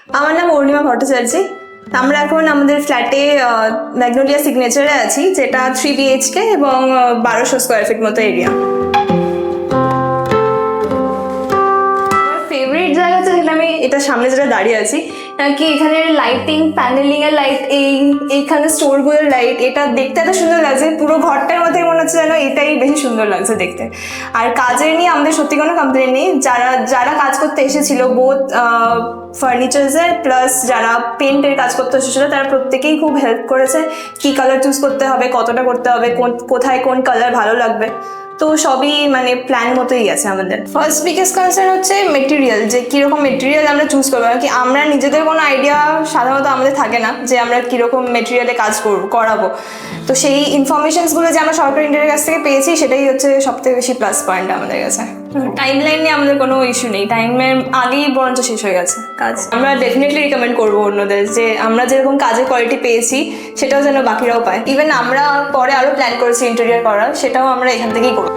আমার নাম অরুণিমা ভট্টাচার্য। আমরা এখন আমাদের ফ্ল্যাটে ম্যাগনোলিয়া সিগনেচারে আছি, যেটা 3 BHK এবং 1200 স্কোয়ার ফিট মতো এরিয়া। ফেভারিট জায়গা হচ্ছে যেটা আমি এটা সামনে যেটা দাঁড়িয়ে আছি, কি এখানে লাইটিং, প্যানেলিং এর লাইট, এইখানে স্টোরগুলোর লাইট, এটা দেখতে এত সুন্দর লাগছে। পুরো ঘরটার মধ্যে মনে হচ্ছে যেন এটাই বেশি সুন্দর লাগছে দেখতে। আর কাজের নিয়ে আমাদের সত্যি কোনো কমপ্লেন নেই। যারা কাজ করতে এসেছিল, বোথ ফার্নিচার্সের প্লাস যারা পেন্টের কাজ করতে এসেছিলো, তারা প্রত্যেকেই খুব হেল্প করেছে। কি কালার চুজ করতে হবে, কতটা করতে হবে, কোথায় কোন কালার ভালো লাগবে, তো সবই মানে প্ল্যান মতোই আছে আমাদের। ফার্স্ট বিগেস্ট কনসার্ন হচ্ছে মেটেরিয়াল, যে কীরকম মেটেরিয়াল আমরা চুজ করবো। কি আমরা নিজেদের কোনো আইডিয়া সাধারণত আমাদের থাকে না যে আমরা কীরকম মেটেরিয়ালে কাজ করাবো। তো সেই ইনফরমেশনসগুলো যে আমরা সরকারি ইন্টারিয়ার কাছ থেকে পেয়েছি, সেটাই হচ্ছে সবথেকে বেশি প্লাস পয়েন্ট আমাদের কাছে। টাইম লাইন নিয়ে আমাদের কোনো ইস্যু নেই, টাইমের আগেই বরঞ্চ শেষ হয়ে গেছে কাজ। আমরা ডেফিনেটলি রিকমেন্ড করবো অন্যদের যে আমরা যেরকম কাজের কোয়ালিটি পেয়েছি সেটাও যেন বাকিরাও পায়। ইভেন আমরা পরে আরও প্ল্যান করেছি ইন্টেরিয়র করার, সেটাও আমরা এখান থেকেই করবো।